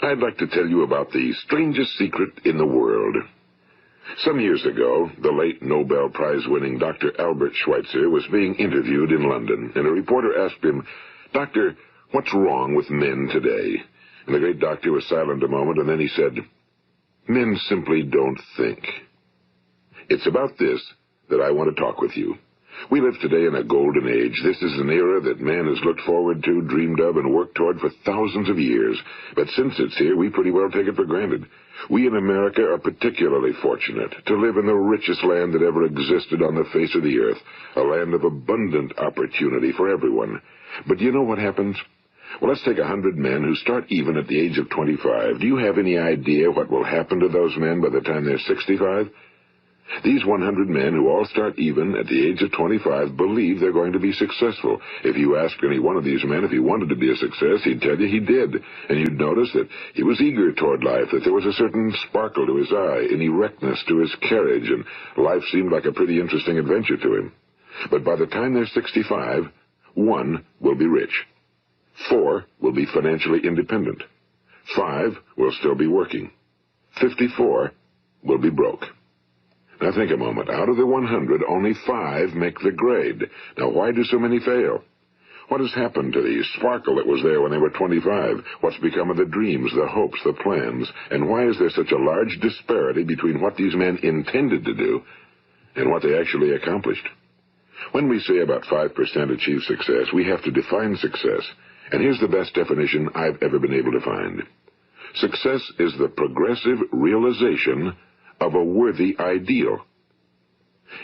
I'd like to tell you about the strangest secret in the world. Some years ago, the late Nobel Prize-winning Dr. Albert Schweitzer was being interviewed in London, and a reporter asked him, "Doctor, what's wrong with men today?" And the great doctor was silent a moment, and then he said, "Men simply don't think." It's about this that I want to talk with you. We live today in a golden age. This is an era that man has looked forward to, dreamed of, and worked toward for thousands of years. But since it's here, we pretty well take it for granted. We in America are particularly fortunate to live in the richest land that ever existed on the face of the earth, a land of abundant opportunity for everyone. But do you know what happens? Well, let's take 100 men who start even at the age of 25. Do you have any idea what will happen to those men by the time they're 65? These 100 men who all start even at the age of 25 believe they're going to be successful. If you asked any one of these men if he wanted to be a success, he'd tell you he did. And you'd notice that he was eager toward life, that there was a certain sparkle to his eye, an erectness to his carriage, and life seemed like a pretty interesting adventure to him. But by the time they're 65, 1 will be rich. 4 will be financially independent. 5 will still be working. 54 will be broke. Now think a moment. Out of the 100, only 5 make the grade. Now why do so many fail? What has happened to the sparkle that was there when they were 25? What's become of the dreams, the hopes, the plans? And why is there such a large disparity between what these men intended to do and what they actually accomplished? When we say about 5% achieve success, we have to define success. And here's the best definition I've ever been able to find. Success is the progressive realization of a worthy ideal.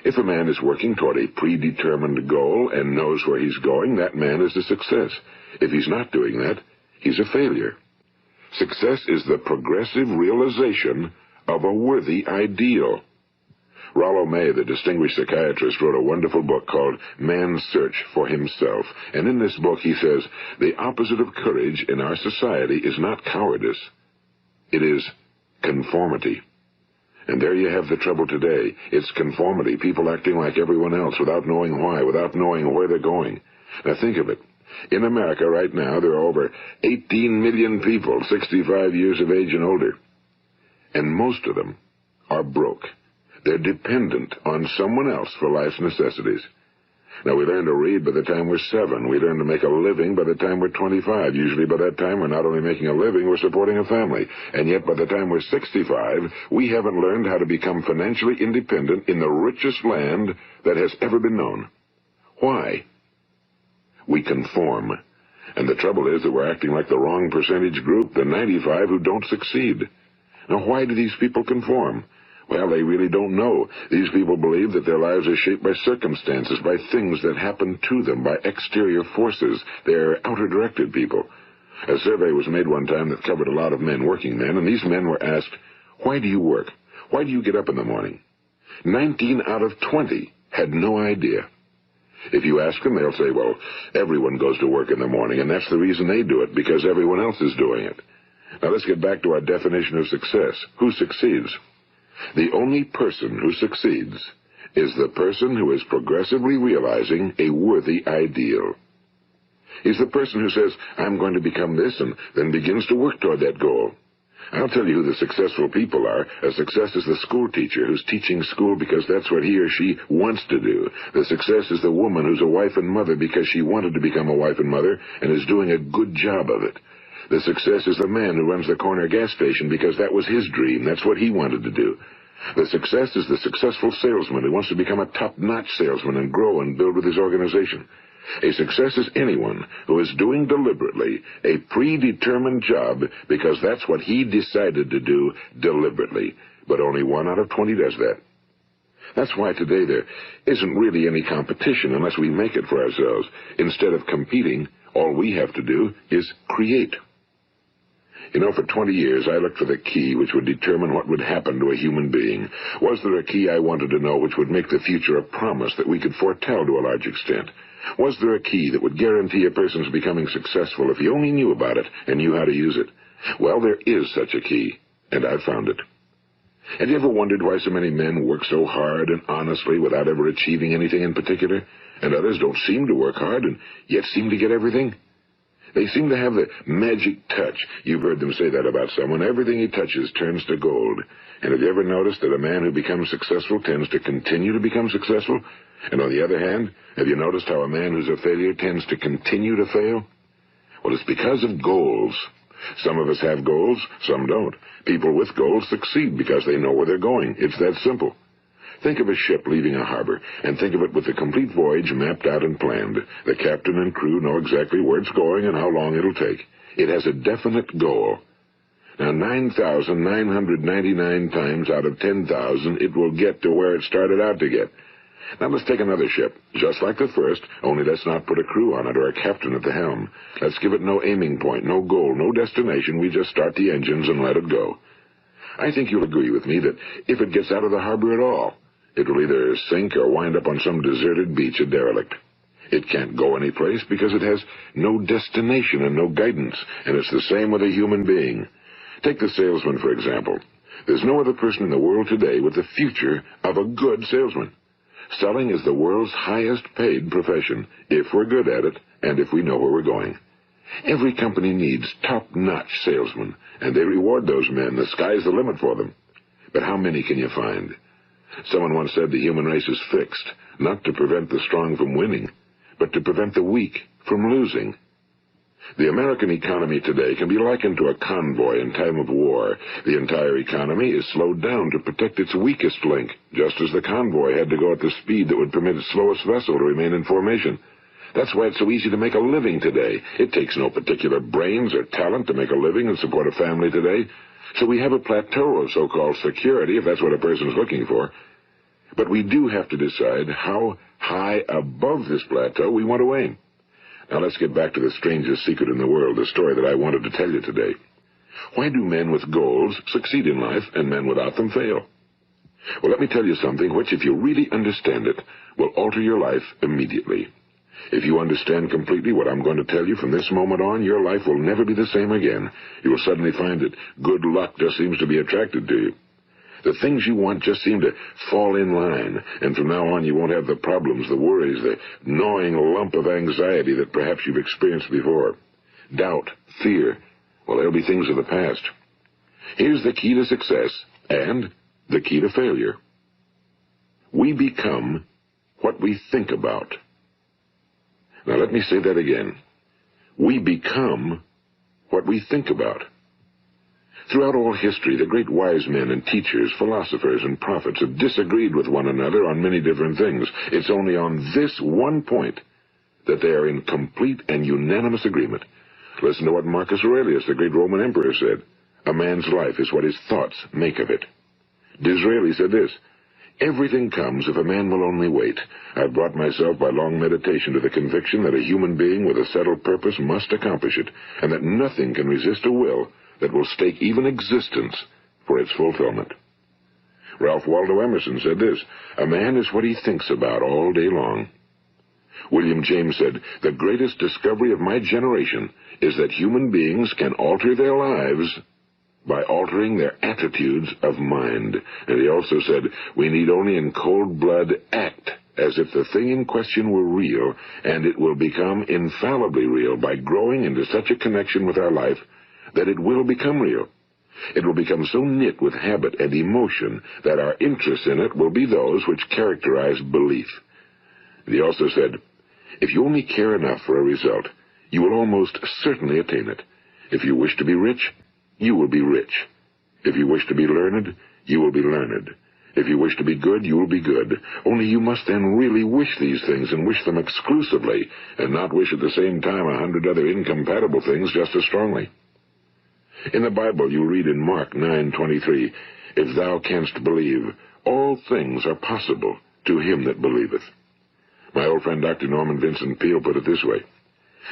If a man is working toward a predetermined goal and knows where he's going, that man is a success. If he's not doing that, he's a failure. Success is the progressive realization of a worthy ideal. Rollo May, the distinguished psychiatrist, wrote a wonderful book called Man's Search for Himself. And in this book he says, the opposite of courage in our society is not cowardice. It is conformity. And there you have the trouble today. It's conformity, people acting like everyone else without knowing why, without knowing where they're going. Now think of it. In America right now, there are over 18 million people 65 years of age and older. And most of them are broke. They're dependent on someone else for life's necessities. Now, we learn to read by the time we're 7. We learn to make a living by the time we're 25. Usually by that time, we're not only making a living, we're supporting a family. And yet by the time we're 65, we haven't learned how to become financially independent in the richest land that has ever been known. Why? We conform. And the trouble is that we're acting like the wrong percentage group, the 95 who don't succeed. Now, why do these people conform? Well, they really don't know. These people believe that their lives are shaped by circumstances, by things that happen to them, by exterior forces. They're outer-directed people. A survey was made one time that covered a lot of men, working men, and these men were asked, "Why do you work? Why do you get up in the morning?" 19 out of 20 had no idea. If you ask them, they'll say, well, everyone goes to work in the morning, and that's the reason they do it, because everyone else is doing it. Now let's get back to our definition of success. Who succeeds? The only person who succeeds is the person who is progressively realizing a worthy ideal. He's the person who says, I'm going to become this, and then begins to work toward that goal. I'll tell you who the successful people are. A success is the school teacher who's teaching school because that's what he or she wants to do. The success is the woman who's a wife and mother because she wanted to become a wife and mother and is doing a good job of it. The success is the man who runs the corner gas station because that was his dream. That's what he wanted to do. The success is the successful salesman who wants to become a top-notch salesman and grow and build with his organization. A success is anyone who is doing deliberately a predetermined job because that's what he decided to do deliberately. But only 1 out of 20 does that. That's why today there isn't really any competition unless we make it for ourselves. Instead of competing, all we have to do is create. You know, for 20 years, I looked for the key which would determine what would happen to a human being. Was there a key I wanted to know which would make the future a promise that we could foretell to a large extent? Was there a key that would guarantee a person's becoming successful if he only knew about it and knew how to use it? Well, there is such a key, and I've found it. Have you ever wondered why so many men work so hard and honestly without ever achieving anything in particular, and others don't seem to work hard and yet seem to get everything? They seem to have the magic touch. You've heard them say that about someone. Everything he touches turns to gold. And have you ever noticed that a man who becomes successful tends to continue to become successful? And on the other hand, have you noticed how a man who's a failure tends to continue to fail? Well, it's because of goals. Some of us have goals, some don't. People with goals succeed because they know where they're going. It's that simple. Think of a ship leaving a harbor, and think of it with the complete voyage mapped out and planned. The captain and crew know exactly where it's going and how long it'll take. It has a definite goal. Now, 9,999 times out of 10,000, it will get to where it started out to get. Now, let's take another ship, just like the first, only let's not put a crew on it or a captain at the helm. Let's give it no aiming point, no goal, no destination. We just start the engines and let it go. I think you'll agree with me that if it gets out of the harbor at all, it will either sink or wind up on some deserted beach, a derelict. It can't go anyplace because it has no destination and no guidance, and it's the same with a human being. Take the salesman, for example. There's no other person in the world today with the future of a good salesman. Selling is the world's highest paid profession, if we're good at it and if we know where we're going. Every company needs top-notch salesmen, and they reward those men. The sky's the limit for them. But how many can you find? Someone once said the human race is fixed, not to prevent the strong from winning, but to prevent the weak from losing. The American economy today can be likened to a convoy in time of war. The entire economy is slowed down to protect its weakest link, just as the convoy had to go at the speed that would permit its slowest vessel to remain in formation. That's why it's so easy to make a living today. It takes no particular brains or talent to make a living and support a family today. So we have a plateau of so-called security, if that's what a person's looking for. But we do have to decide how high above this plateau we want to aim. Now let's get back to the strangest secret in the world, the story that I wanted to tell you today. Why do men with goals succeed in life and men without them fail? Well, let me tell you something which, if you really understand it, will alter your life immediately. If you understand completely what I'm going to tell you from this moment on, your life will never be the same again. You will suddenly find that good luck just seems to be attracted to you. The things you want just seem to fall in line, and from now on you won't have the problems, the worries, the gnawing lump of anxiety that perhaps you've experienced before. Doubt, fear, well, they'll be things of the past. Here's the key to success and the key to failure. We become what we think about. Now let me say that again. We become what we think about. Throughout all history, the great wise men and teachers, philosophers and prophets have disagreed with one another on many different things. It's only on this one point that they are in complete and unanimous agreement. Listen to what Marcus Aurelius, the great Roman emperor, said. A man's life is what his thoughts make of it. Disraeli said this. Everything comes if a man will only wait. I've brought myself by long meditation to the conviction that a human being with a settled purpose must accomplish it, and that nothing can resist a will that will stake even existence for its fulfillment. Ralph Waldo Emerson said this, a man is what he thinks about all day long. William James said, the greatest discovery of my generation is that human beings can alter their lives by altering their attitudes of mind. And he also said, we need only in cold blood act as if the thing in question were real, and it will become infallibly real by growing into such a connection with our life that it will become real. It will become so knit with habit and emotion that our interest in it will be those which characterize belief. And he also said, if you only care enough for a result, you will almost certainly attain it. If you wish to be rich, you will be rich. If you wish to be learned, you will be learned. If you wish to be good, you will be good. Only you must then really wish these things and wish them exclusively, and not wish at the same time 100 other incompatible things just as strongly. In the Bible, you read in Mark 9:23, if thou canst believe, all things are possible to him that believeth. My old friend Dr. Norman Vincent Peale put it this way,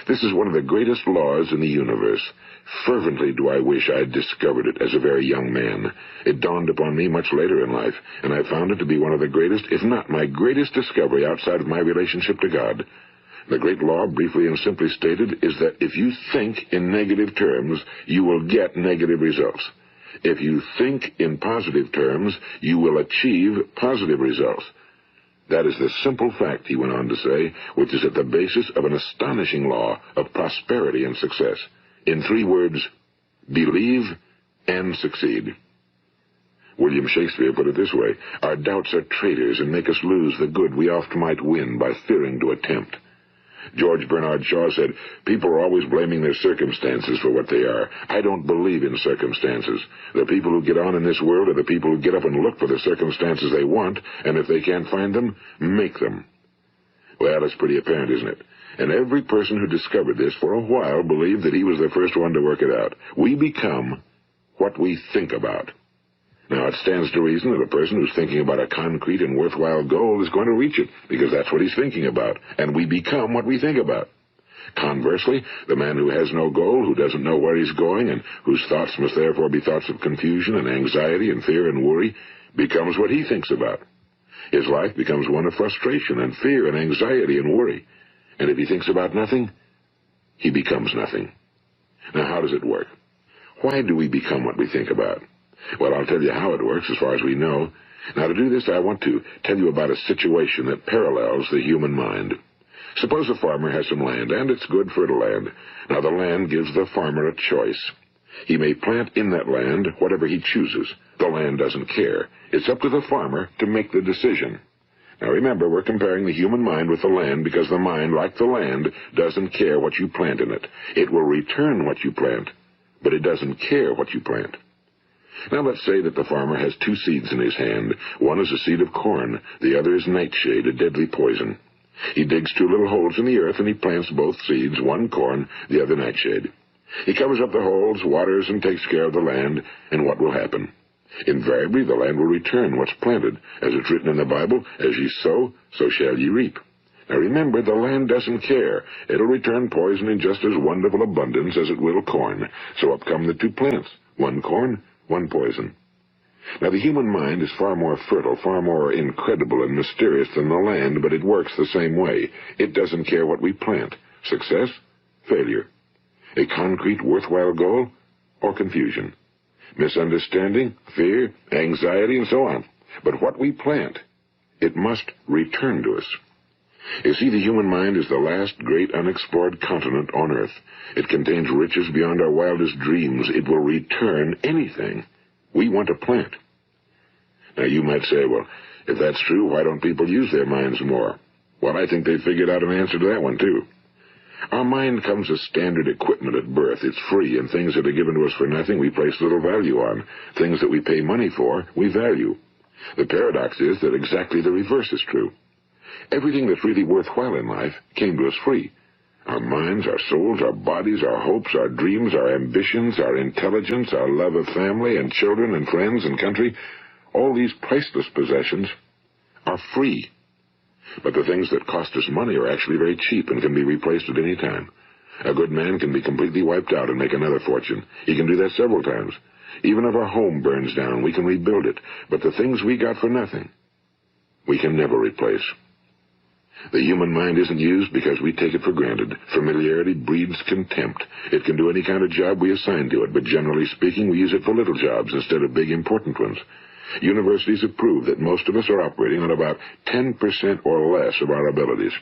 this is one of the greatest laws in the universe. Fervently do I wish I had discovered it as a very young man. It dawned upon me much later in life, and I found it to be one of the greatest, if not my greatest discovery outside of my relationship to God. The great law, briefly and simply stated, is that if you think in negative terms, you will get negative results. If you think in positive terms, you will achieve positive results. That is the simple fact, he went on to say, which is at the basis of an astonishing law of prosperity and success. In 3 words, believe and succeed. William Shakespeare put it this way: our doubts are traitors and make us lose the good we oft might win by fearing to attempt. George Bernard Shaw said, people are always blaming their circumstances for what they are. I don't believe in circumstances. The people who get on in this world are the people who get up and look for the circumstances they want, and if they can't find them, make them. Well, it's pretty apparent, isn't it? And every person who discovered this for a while believed that he was the first one to work it out. We become what we think about. Now, it stands to reason that a person who's thinking about a concrete and worthwhile goal is going to reach it, because that's what he's thinking about, and we become what we think about. Conversely, the man who has no goal, who doesn't know where he's going, and whose thoughts must therefore be thoughts of confusion and anxiety and fear and worry, becomes what he thinks about. His life becomes one of frustration and fear and anxiety and worry. And if he thinks about nothing, he becomes nothing. Now, how does it work? Why do we become what we think about? Well, I'll tell you how it works as far as we know. Now, to do this, I want to tell you about a situation that parallels the human mind. Suppose a farmer has some land, and it's good fertile land. Now, the land gives the farmer a choice. He may plant in that land whatever he chooses. The land doesn't care. It's up to the farmer to make the decision. Now, remember, we're comparing the human mind with the land because the mind, like the land, doesn't care what you plant in it. It will return what you plant, but it doesn't care what you plant. Now, let's say that the farmer has 2 seeds in his hand. One is a seed of corn. The other is nightshade, a deadly poison. He digs 2 little holes in the earth, and he plants both seeds, one corn, the other nightshade. He covers up the holes, waters, and takes care of the land, and what will happen? Invariably, the land will return what's planted. As it's written in the Bible, as ye sow, so shall ye reap. Now remember, the land doesn't care. It'll return poison in just as wonderful abundance as it will corn. So up come the 2 plants, one corn, one poison. Now, the human mind is far more fertile, far more incredible and mysterious than the land, but it works the same way. It doesn't care what we plant. Success, failure. A concrete, worthwhile goal, or confusion. Misunderstanding, fear, anxiety, and so on. But what we plant, it must return to us. You see, the human mind is the last great unexplored continent on Earth. It contains riches beyond our wildest dreams. It will return anything we want to plant. Now, you might say, well, if that's true, why don't people use their minds more? Well, I think they figured out an answer to that one, too. Our mind comes as standard equipment at birth. It's free, and things that are given to us for nothing we place little value on. Things that we pay money for, we value. The paradox is that exactly the reverse is true. Everything that's really worthwhile in life came to us free. Our minds, our souls, our bodies, our hopes, our dreams, our ambitions, our intelligence, our love of family and children and friends and country, all these priceless possessions are free. But the things that cost us money are actually very cheap and can be replaced at any time. A good man can be completely wiped out and make another fortune. He can do that several times. Even if our home burns down, we can rebuild it. But the things we got for nothing, we can never replace. The human mind isn't used because we take it for granted. Familiarity breeds contempt. It can do any kind of job we assign to it, but generally speaking, we use it for little jobs instead of big, important ones. Universities have proved that most of us are operating on about 10% or less of our abilities.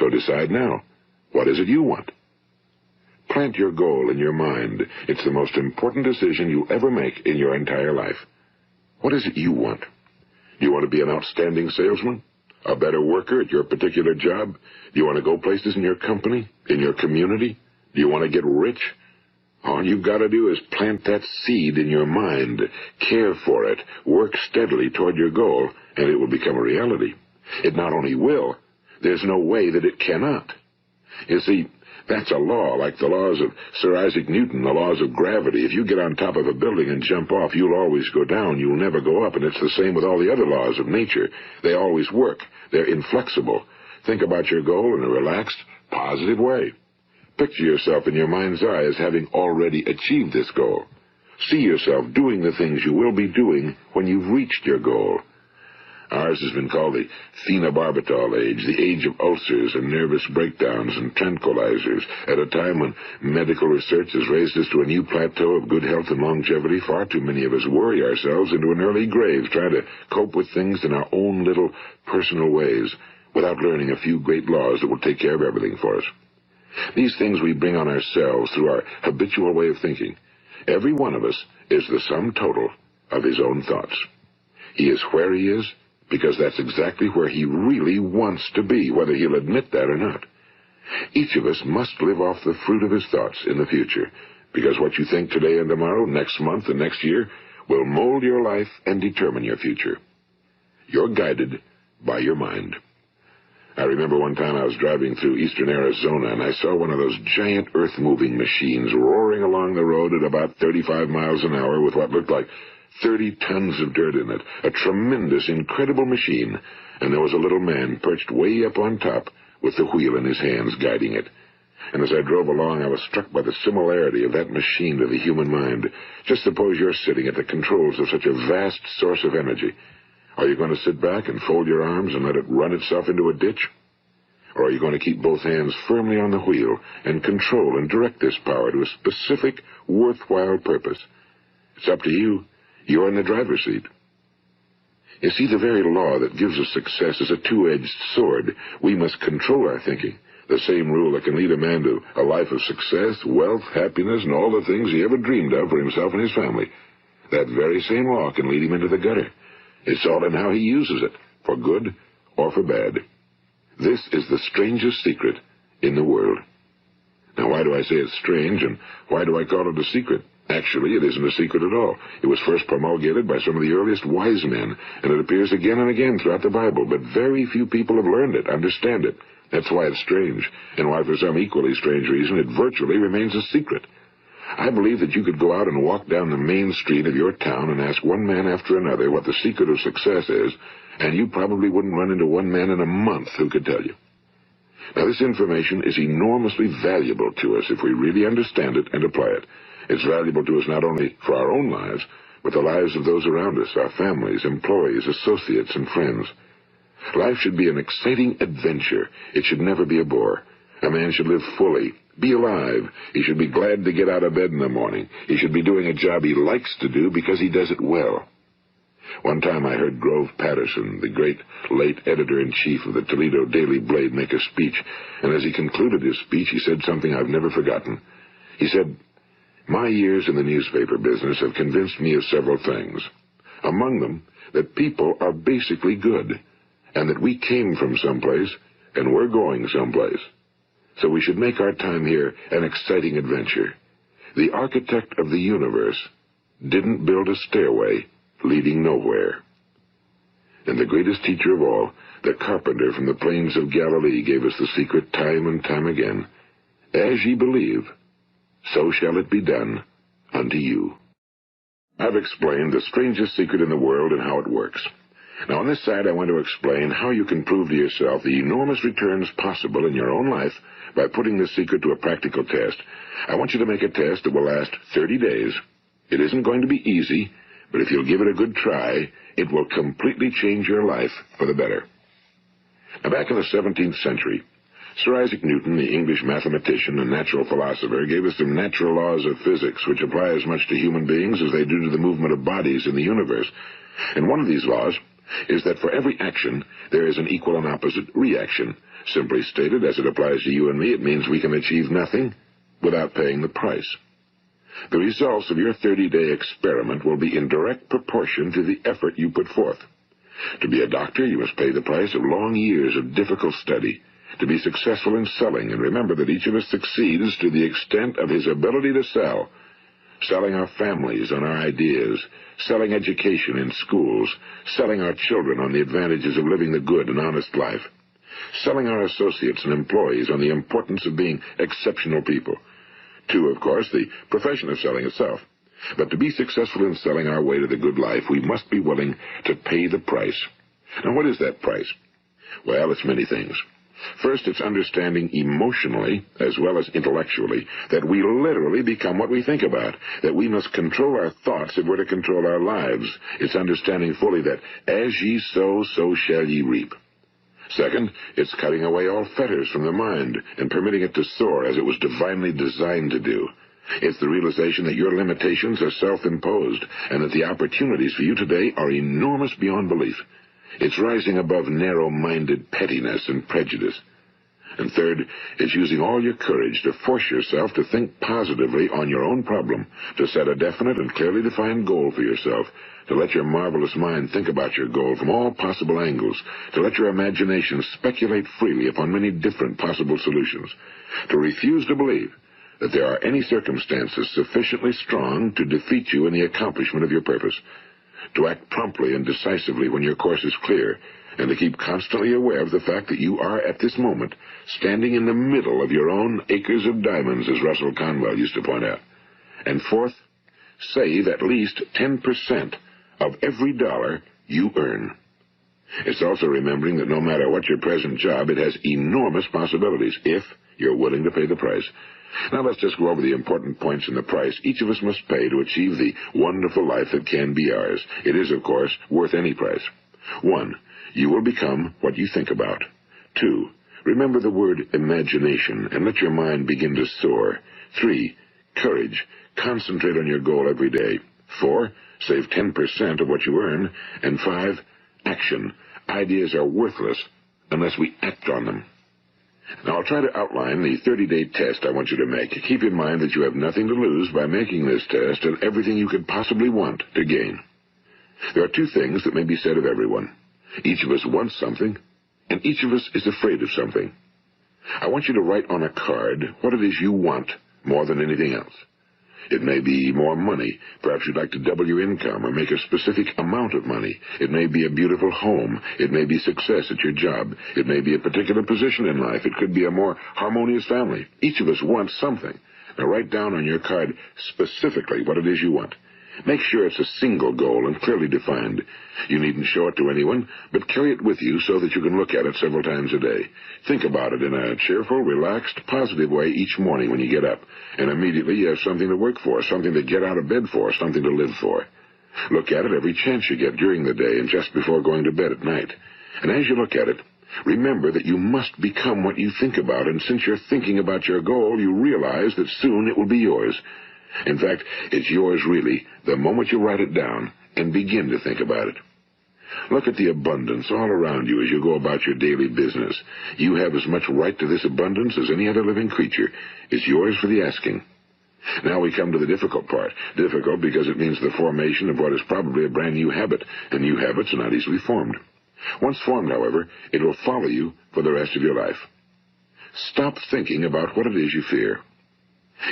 So decide now, what is it you want? Plant your goal in your mind. It's the most important decision you'll ever make in your entire life. What is it you want? Do you want to be an outstanding salesman? A better worker at your particular job? Do you want to go places in your company, in your community? Do you want to get rich? All you've got to do is plant that seed in your mind, care for it, work steadily toward your goal, and it will become a reality. It not only will, there's no way that it cannot. You see, that's a law, like the laws of Sir Isaac Newton, the laws of gravity. If you get on top of a building and jump off, you'll always go down. You'll never go up, and it's the same with all the other laws of nature. They always work. They're inflexible. Think about your goal in a relaxed, positive way. Picture yourself in your mind's eye as having already achieved this goal. See yourself doing the things you will be doing when you've reached your goal. Ours has been called the phenobarbital age, the age of ulcers and nervous breakdowns and tranquilizers, at a time when medical research has raised us to a new plateau of good health and longevity. Far too many of us worry ourselves into an early grave, trying to cope with things in our own little personal ways, without learning a few great laws that will take care of everything for us. These things we bring on ourselves through our habitual way of thinking. Every one of us is the sum total of his own thoughts. He is where he is because that's exactly where he really wants to be, whether he'll admit that or not. Each of us must live off the fruit of his thoughts in the future, because what you think today and tomorrow, next month and next year, will mold your life and determine your future. You're guided by your mind. I remember one time I was driving through eastern Arizona, and I saw one of those giant earth-moving machines roaring along the road at about 35 miles an hour with what looked like 30 tons of dirt in it. A tremendous, incredible machine, and there was a little man perched way up on top with the wheel in his hands guiding it. And as I drove along, I was struck by the similarity of that machine to the human mind. Just suppose you're sitting at the controls of such a vast source of energy. Are you going to sit back and fold your arms and let it run itself into a ditch? Or are you going to keep both hands firmly on the wheel and control and direct this power to a specific, worthwhile purpose? It's up to you. You're in the driver's seat. You see, the very law that gives us success is a two-edged sword. We must control our thinking. The same rule that can lead a man to a life of success, wealth, happiness, and all the things he ever dreamed of for himself and his family. That very same law can lead him into the gutter. It's all in how he uses it, for good or for bad. This is the strangest secret in the world. Now, why do I say it's strange, and why do I call it a secret? Actually, it isn't a secret at all. It was first promulgated by some of the earliest wise men, and it appears again and again throughout the Bible, but very few people have learned it, understand it. That's why it's strange, and why for some equally strange reason it virtually remains a secret. I believe that you could go out and walk down the main street of your town and ask one man after another what the secret of success is, and you probably wouldn't run into one man in a month who could tell you. Now, this information is enormously valuable to us if we really understand it and apply it. It's valuable to us not only for our own lives, but the lives of those around us, our families, employees, associates, and friends. Life should be an exciting adventure. It should never be a bore. A man should live fully, be alive. He should be glad to get out of bed in the morning. He should be doing a job he likes to do because he does it well. One time I heard Grove Patterson, the great late editor-in-chief of the Toledo Daily Blade, make a speech, and as he concluded his speech, he said something I've never forgotten. He said, "My years in the newspaper business have convinced me of several things. Among them, that people are basically good, and that we came from someplace, and we're going someplace. So we should make our time here an exciting adventure. The architect of the universe didn't build a stairway leading nowhere." And the greatest teacher of all, the carpenter from the plains of Galilee, gave us the secret time and time again. As ye believe, so shall it be done unto you. I've explained the strangest secret in the world and how it works. Now, on this side, I want to explain how you can prove to yourself the enormous returns possible in your own life by putting this secret to a practical test. I want you to make a test that will last 30 days. It isn't going to be easy, but if you'll give it a good try, it will completely change your life for the better. Now, back in the 17th century, Sir Isaac Newton, the English mathematician and natural philosopher, gave us some natural laws of physics which apply as much to human beings as they do to the movement of bodies in the universe. And one of these laws is that for every action, there is an equal and opposite reaction. Simply stated, as it applies to you and me, it means we can achieve nothing without paying the price. The results of your 30-day experiment will be in direct proportion to the effort you put forth. To be a doctor, you must pay the price of long years of difficult study. To be successful in selling, and remember that each of us succeeds to the extent of his ability to sell. Selling our families on our ideas, selling education in schools, selling our children on the advantages of living the good and honest life, selling our associates and employees on the importance of being exceptional people. To, of course, the profession of selling itself. But to be successful in selling our way to the good life, we must be willing to pay the price. Now, what is that price? Well, it's many things. First, it's understanding emotionally, as well as intellectually, that we literally become what we think about, that we must control our thoughts if we're to control our lives. It's understanding fully that as ye sow, so shall ye reap. Second, it's cutting away all fetters from the mind and permitting it to soar as it was divinely designed to do. It's the realization that your limitations are self-imposed and that the opportunities for you today are enormous beyond belief. It's rising above narrow-minded pettiness and prejudice. And third, it's using all your courage to force yourself to think positively on your own problem, to set a definite and clearly defined goal for yourself, to let your marvelous mind think about your goal from all possible angles, to let your imagination speculate freely upon many different possible solutions, to refuse to believe that there are any circumstances sufficiently strong to defeat you in the accomplishment of your purpose, to act promptly and decisively when your course is clear, and to keep constantly aware of the fact that you are, at this moment, standing in the middle of your own acres of diamonds, as Russell Conwell used to point out. And fourth, save at least 10% of every dollar you earn. It's also remembering that no matter what your present job, it has enormous possibilities, if you're willing to pay the price. Now let's just go over the important points in the price each of us must pay to achieve the wonderful life that can be ours. It is, of course, worth any price. 1. You will become what you think about. 2. Remember the word imagination and let your mind begin to soar. 3. Courage. Concentrate on your goal every day. 4. Save 10% of what you earn. And 5. Action. Ideas are worthless unless we act on them. Now, I'll try to outline the 30-day test I want you to make. Keep in mind that you have nothing to lose by making this test and everything you could possibly want to gain. There are two things that may be said of everyone. Each of us wants something, and each of us is afraid of something. I want you to write on a card what it is you want more than anything else. It may be more money. Perhaps you'd like to double your income or make a specific amount of money. It may be a beautiful home. It may be success at your job. It may be a particular position in life. It could be a more harmonious family. Each of us wants something. Now write down on your card specifically what it is you want. Make sure it's a single goal and clearly defined. You needn't show it to anyone, but carry it with you so that you can look at it several times a day. Think about it in a cheerful, relaxed, positive way each morning when you get up, and immediately you have something to work for, something to get out of bed for, something to live for. Look at it every chance you get during the day and just before going to bed at night. And as you look at it, remember that you must become what you think about, and since you're thinking about your goal, you realize that soon it will be yours. In fact, it's yours really the moment you write it down and begin to think about it. Look at the abundance all around you as you go about your daily business. You have as much right to this abundance as any other living creature. It's yours for the asking. Now we come to the difficult part. Difficult because it means the formation of what is probably a brand new habit, and new habits are not easily formed. Once formed, however, it will follow you for the rest of your life. Stop thinking about what it is you fear.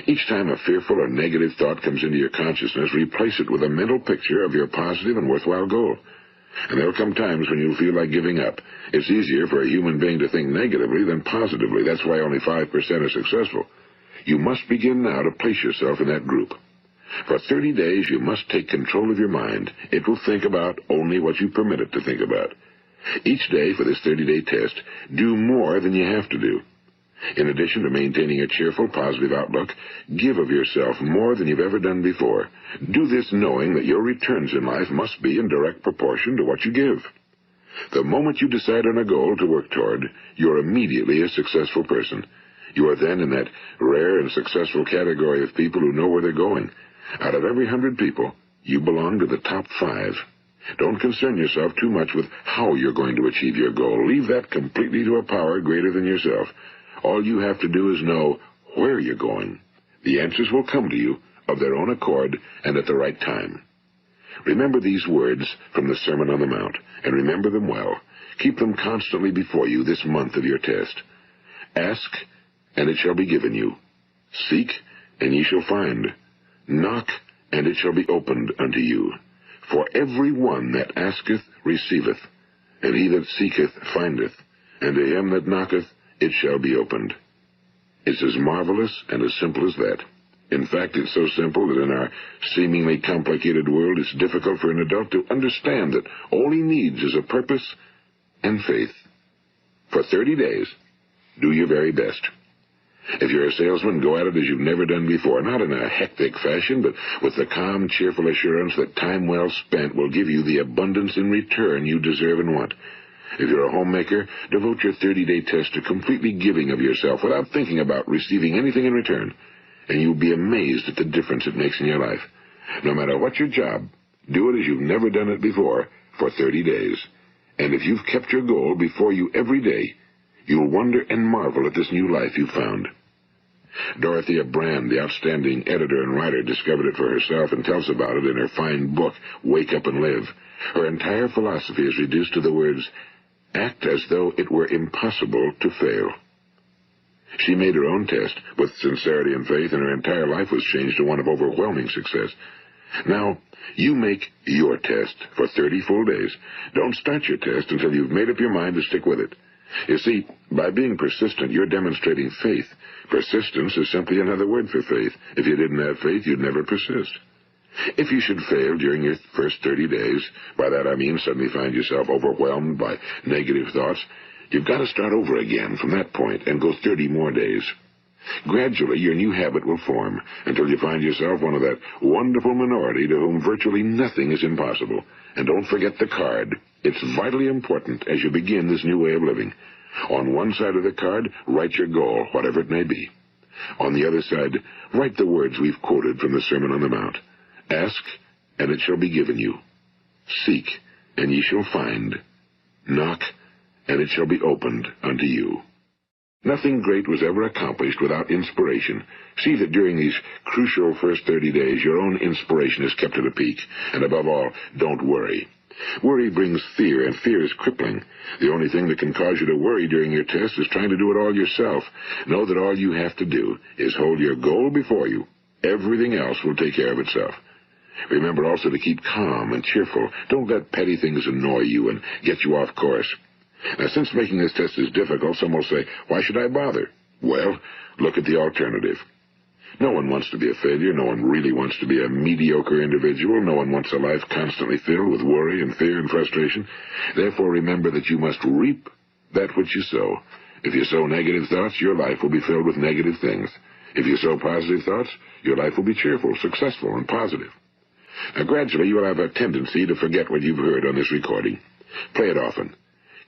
Each time a fearful or negative thought comes into your consciousness, replace it with a mental picture of your positive and worthwhile goal. And there will come times when you'll feel like giving up. It's easier for a human being to think negatively than positively. That's why only 5% are successful. You must begin now to place yourself in that group. For 30 days, you must take control of your mind. It will think about only what you permit it to think about. Each day for this 30-day test, do more than you have to do. In addition to maintaining a cheerful, positive outlook, give of yourself more than you've ever done before. Do this knowing that your returns in life must be in direct proportion to what you give. The moment you decide on a goal to work toward, you're immediately a successful person. You are then in that rare and successful category of people who know where they're going. Out of every 100 people, you belong to the top 5. Don't concern yourself too much with how you're going to achieve your goal. Leave that completely to a power greater than yourself. All you have to do is know where you're going. The answers will come to you of their own accord and at the right time. Remember these words from the Sermon on the Mount, and remember them well. Keep them constantly before you this month of your test. Ask, and it shall be given you. Seek, and ye shall find. Knock, and it shall be opened unto you. For every one that asketh receiveth, and he that seeketh findeth, and to him that knocketh it shall be opened. It's as marvelous and as simple as that. In fact, it's so simple that in our seemingly complicated world, it's difficult for an adult to understand that all he needs is a purpose and faith. For 30 days, Do your very best. If you're a salesman, go at it as you've never done before, not in a hectic fashion, but with the calm, cheerful assurance that time well spent will give you the abundance in return you deserve and want. If you're a homemaker, devote your 30-day test to completely giving of yourself without thinking about receiving anything in return, and you'll be amazed at the difference it makes in your life. No matter what your job, do it as you've never done it before for 30 days. And if you've kept your goal before you every day, you'll wonder and marvel at this new life you've found. Dorothea Brand, the outstanding editor and writer, discovered it for herself and tells about it in her fine book, Wake Up and Live. Her entire philosophy is reduced to the words, act as though it were impossible to fail. She made her own test with sincerity and faith, and her entire life was changed to one of overwhelming success. Now, you make your test for 30 full days. Don't start your test until you've made up your mind to stick with it. You see, by being persistent, you're demonstrating faith. Persistence is simply another word for faith. If you didn't have faith, you'd never persist. If you should fail during your first 30 days, by that I mean suddenly find yourself overwhelmed by negative thoughts, you've got to start over again from that point and go 30 more days. Gradually, your new habit will form until you find yourself one of that wonderful minority to whom virtually nothing is impossible. And don't forget the card. It's vitally important as you begin this new way of living. On one side of the card, write your goal, whatever it may be. On the other side, write the words we've quoted from the Sermon on the Mount. Ask, and it shall be given you. Seek, and ye shall find. Knock, and it shall be opened unto you. Nothing great was ever accomplished without inspiration. See that during these crucial first 30 days, your own inspiration is kept at a peak. And above all, don't worry. Worry brings fear, and fear is crippling. The only thing that can cause you to worry during your test is trying to do it all yourself. Know that all you have to do is hold your goal before you. Everything else will take care of itself. Remember also to keep calm and cheerful. Don't let petty things annoy you and get you off course. Now, since making this test is difficult, some will say, why should I bother? Well, look at the alternative. No one wants to be a failure. No one really wants to be a mediocre individual. No one wants a life constantly filled with worry and fear and frustration. Therefore, remember that you must reap that which you sow. If you sow negative thoughts, your life will be filled with negative things. If you sow positive thoughts, your life will be cheerful, successful, and positive. Now, gradually, you will have a tendency to forget what you've heard on this recording. Play it often.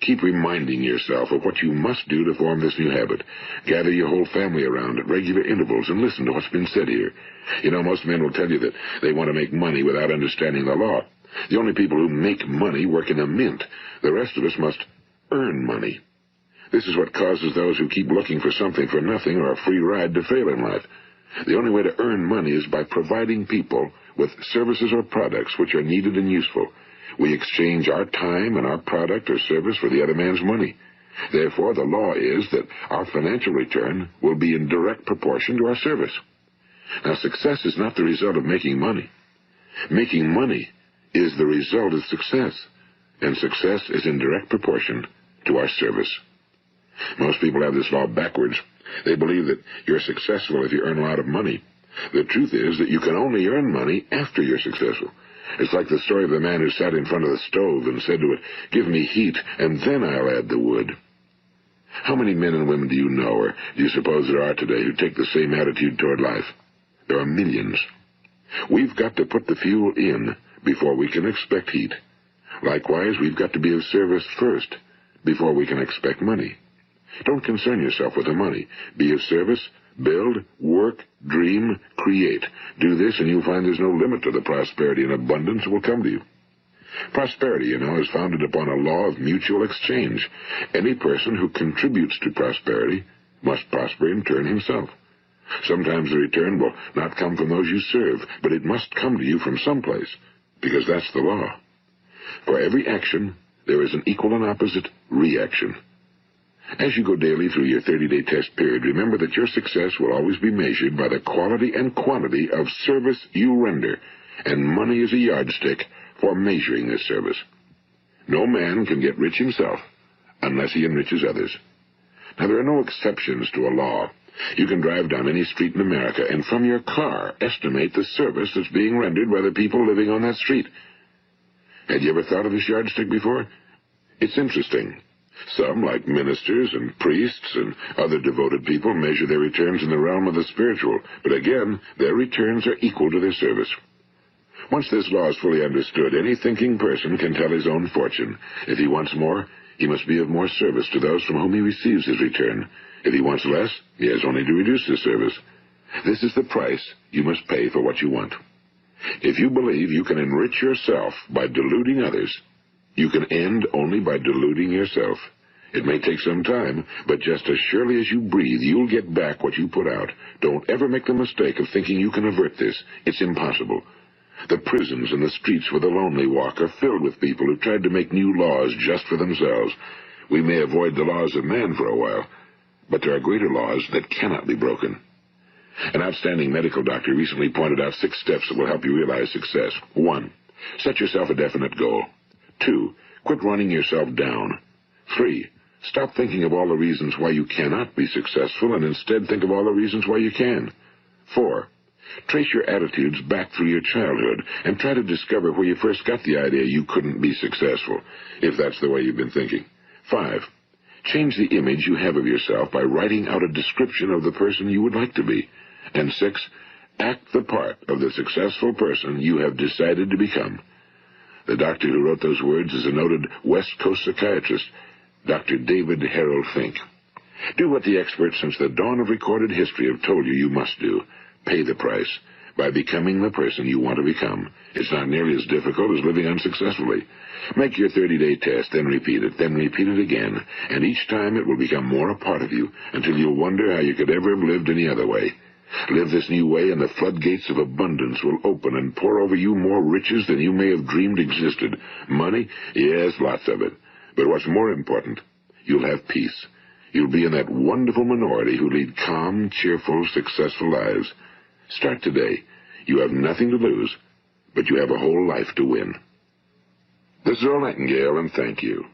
Keep reminding yourself of what you must do to form this new habit. Gather your whole family around at regular intervals and listen to what's been said here. You know, most men will tell you that they want to make money without understanding the law. The only people who make money work in a mint. The rest of us must earn money. This is what causes those who keep looking for something for nothing or a free ride to fail in life. The only way to earn money is by providing people with services or products which are needed and useful. We exchange our time and our product or service for the other man's money. Therefore, the law is that our financial return will be in direct proportion to our service. Now, success is not the result of making money. Making money is the result of success, and success is in direct proportion to our service. Most people have this law backwards. They believe that you're successful if you earn a lot of money. The truth is that you can only earn money after you're successful. It's like the story of the man who sat in front of the stove and said to it, "Give me heat, and then I'll add the wood." How many men and women do you know, or do you suppose there are today, who take the same attitude toward life? There are millions. We've got to put the fuel in before we can expect heat. Likewise, we've got to be of service first before we can expect money. Don't concern yourself with the money. Be of service. Build, work, dream, create. Do this, and you'll find there's no limit to the prosperity and abundance that will come to you. Prosperity, you know, is founded upon a law of mutual exchange. Any person who contributes to prosperity must prosper in turn himself. Sometimes the return will not come from those you serve, but it must come to you from someplace, because that's the law. For every action, there is an equal and opposite reaction. As you go daily through your 30-day test period, remember that your success will always be measured by the quality and quantity of service you render, and money is a yardstick for measuring this service. No man can get rich himself unless he enriches others. Now, there are no exceptions to a law. You can drive down any street in America and from your car estimate the service that's being rendered by the people living on that street. Had you ever thought of this yardstick before? It's interesting. Some, like ministers and priests and other devoted people, measure their returns in the realm of the spiritual, but again, their returns are equal to their service. Once this law is fully understood, any thinking person can tell his own fortune. If he wants more, he must be of more service to those from whom he receives his return. If he wants less, he has only to reduce his service. This is the price you must pay for what you want. If you believe you can enrich yourself by deluding others, you can end only by deluding yourself. It may take some time, but just as surely as you breathe, you'll get back what you put out. Don't ever make the mistake of thinking you can avert this. It's impossible. The prisons and the streets where the lonely walk are filled with people who tried to make new laws just for themselves. We may avoid the laws of man for a while, but there are greater laws that cannot be broken. An outstanding medical doctor recently pointed out 6 steps that will help you realize success. 1. Set yourself a definite goal. 2. Quit running yourself down. 3. Stop thinking of all the reasons why you cannot be successful and instead think of all the reasons why you can. 4. Trace your attitudes back through your childhood and try to discover where you first got the idea you couldn't be successful, if that's the way you've been thinking. 5. Change the image you have of yourself by writing out a description of the person you would like to be. And 6. Act the part of the successful person you have decided to become. The doctor who wrote those words is a noted West Coast psychiatrist, Dr. David Harold Fink. Do what the experts since the dawn of recorded history have told you you must do. Pay the price by becoming the person you want to become. It's not nearly as difficult as living unsuccessfully. Make your 30-day test, then repeat it again, and each time it will become more a part of you until you'll wonder how you could ever have lived any other way. Live this new way, and the floodgates of abundance will open and pour over you more riches than you may have dreamed existed. Money? Yes, lots of it. But what's more important, you'll have peace. You'll be in that wonderful minority who lead calm, cheerful, successful lives. Start today. You have nothing to lose, but you have a whole life to win. This is Earl Nightingale, and thank you.